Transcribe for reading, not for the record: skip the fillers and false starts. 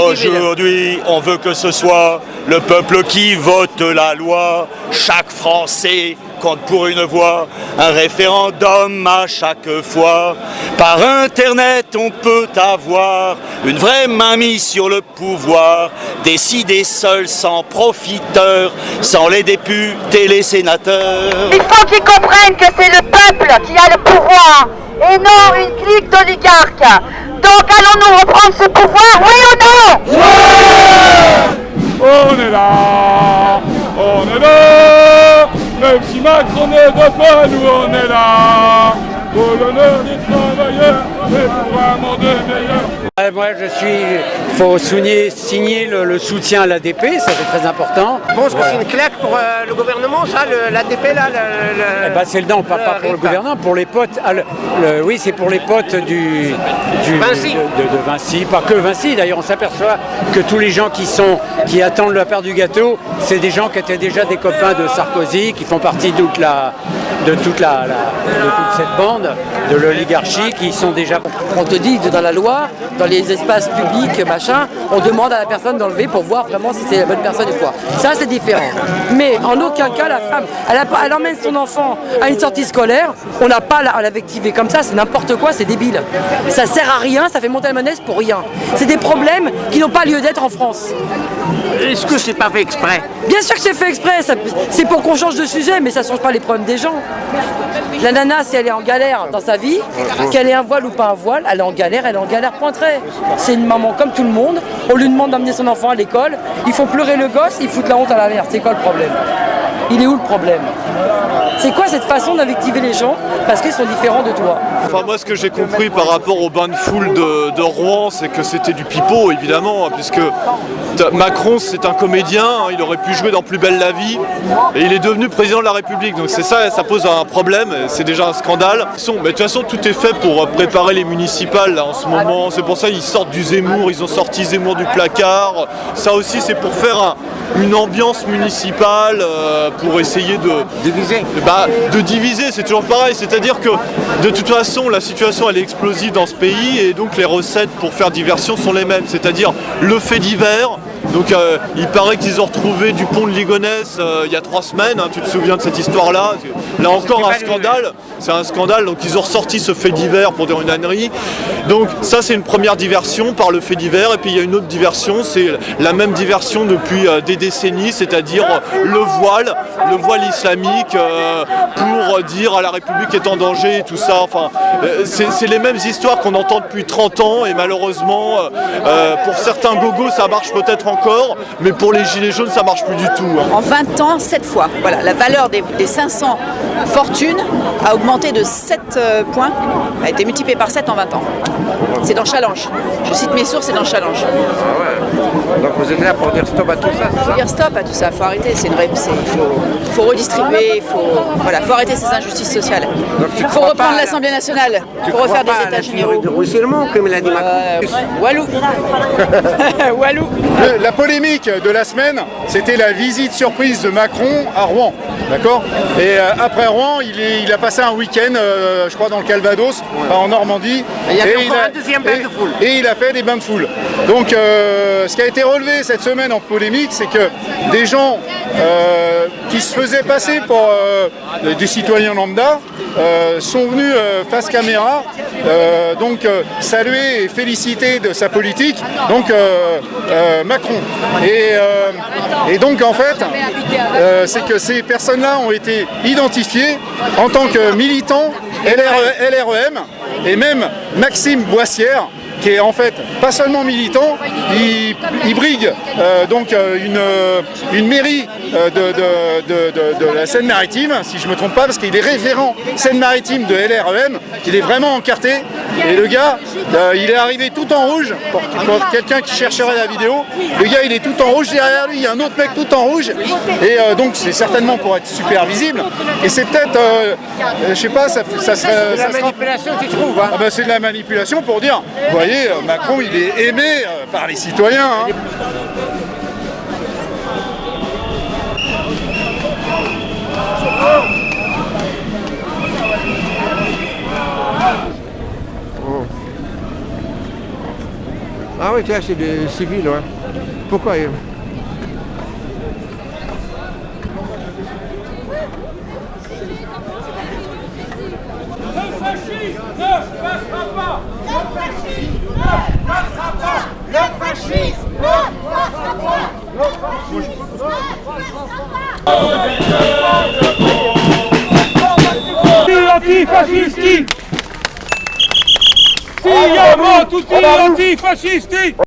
Aujourd'hui, on veut que ce soit le peuple qui vote la loi. Chaque Français compte pour une voix, un référendum à chaque fois. Par Internet, on peut avoir une vraie mainmise sur le pouvoir, décider seul, sans profiteurs, sans les députés, les sénateurs. Il faut qu'ils comprennent que c'est le peuple qui a le pouvoir et non une clique d'oligarques. Donc allons-nous reprendre ce pouvoir, oui ou non? On est là, même si Macron ne veut pas, nous on est là, pour l'honneur des travailleurs et pour un monde meilleur. Moi il faut signer le soutien à l'ADP, ça c'est très important. Je pense que c'est une claque pour le gouvernement, ça, l'ADP là C'est le non, pas pour le gouvernement, pour les potes. Oui, c'est pour les potes du Vinci. De Vinci, pas que Vinci. D'ailleurs, on s'aperçoit que tous les gens qui attendent la part du gâteau, c'est des gens qui étaient déjà des copains de Sarkozy, qui font partie de toute cette bande, de l'oligarchie, qui sont déjà... On te dit que dans la loi, dans les espaces publics, machin, on demande à la personne d'enlever pour voir vraiment si c'est la bonne personne ou quoi. Ça, c'est différent. Mais en aucun cas, la femme, elle emmène son enfant à une sortie scolaire, on n'a pas à l'invectiver comme ça, c'est n'importe quoi, c'est débile. Ça sert à rien, ça fait monter la monnaie pour rien. C'est des problèmes qui n'ont pas lieu d'être en France. Est-ce que c'est pas fait exprès? Bien sûr que c'est fait exprès, c'est pour qu'on change de sujet, mais ça ne change pas les problèmes des gens. La nana, si elle est en galère dans sa vie, qu'elle ait un voile ou pas un voile, elle est en galère point trait. C'est une maman comme tout le monde, on lui demande d'emmener son enfant à l'école, ils font pleurer le gosse, ils foutent la honte à la mère. C'est quoi le problème? Il est où le problème? C'est quoi cette façon d'invectiver les gens parce qu'ils sont différents de toi? Enfin, moi, ce que j'ai compris par rapport au bain de foule de Rouen, c'est que c'était du pipeau, évidemment, puisque Macron, c'est un comédien, il aurait pu jouer dans Plus belle la vie, et il est devenu président de la République. Donc c'est ça pose un problème, c'est déjà un scandale. Mais de toute façon, tout est fait pour préparer les municipales là, en ce moment. C'est pour ça qu'ils sortent du Zemmour, ils ont sorti Zemmour du placard. Ça aussi, c'est pour faire une ambiance municipale, pour essayer de diviser, c'est toujours pareil. C'est-à-dire que de toute façon, la situation elle est explosive dans ce pays et donc les recettes pour faire diversion sont les mêmes. C'est-à-dire le fait divers. Donc il paraît qu'ils ont retrouvé du pont de Ligonnès il y a 3 semaines, tu te souviens de cette histoire-là? Là encore un scandale, c'est un scandale, donc ils ont ressorti ce fait divers pour dire une ânerie. Donc ça c'est une première diversion par le fait divers, et puis il y a une autre diversion, c'est la même diversion depuis des décennies, c'est-à-dire le voile islamique pour dire la République est en danger et tout ça. Enfin, c'est les mêmes histoires qu'on entend depuis 30 ans et malheureusement pour certains gogos ça marche peut-être encore, mais pour les gilets jaunes ça marche plus du tout. En 20 ans, 7 fois. Voilà, la valeur des 500 fortunes a augmenté de 7 points, a été multipliée par 7 en 20 ans. C'est dans Challenge. Je cite mes sources, c'est dans Challenge. Ah ouais. Donc vous êtes là pour dire stop à tout ça, c'est ça? Il faut dire stop à tout ça, il faut arrêter, il faut redistribuer, il faut arrêter ces injustices sociales. Il faut reprendre l'Assemblée nationale, il faut refaire des états généraux. De ruissellement, comme l'a dit Macron. Walou. Walou. La polémique de la semaine, c'était la visite surprise de Macron à Rouen, d'accord? Et après Rouen, il a passé un week-end, je crois dans le Calvados, en Normandie. Et il a fait encore un deuxième bain de foule. Et il a fait des bains de foule. Donc ce qui a été relevé cette semaine en polémique, c'est que des gens qui se faisaient passer pour des citoyens lambda sont venus face caméra saluer et féliciter de sa politique, donc Macron. Et donc en fait, c'est que ces personnes-là ont été identifiées en tant que militants LREM, et même Maxime Boissière, qui est en fait pas seulement militant, il brigue une mairie de la Seine-Maritime, si je me trompe pas, parce qu'il est référent Seine-Maritime de LREM, il est vraiment encarté, et le gars, il est arrivé tout en rouge, pour quelqu'un qui chercherait la vidéo, le gars il est tout en rouge, derrière lui il y a un autre mec tout en rouge, et donc c'est certainement pour être super visible, et c'est peut-être, je sais pas, ça serait... C'est de la manipulation, tu trouves, hein? Ah ben, c'est de la manipulation pour dire, vous voyez, Macron il est aimé par les citoyens. Hein. Ah oui, c'est des civils, ouais. Pourquoi Le fascisme ne passera pas. Le fascisme ne passera pas. Le fascisme ne passera pas. Le fascisme ne passera pas. Antifascisti! Siamo tutti antifascisti!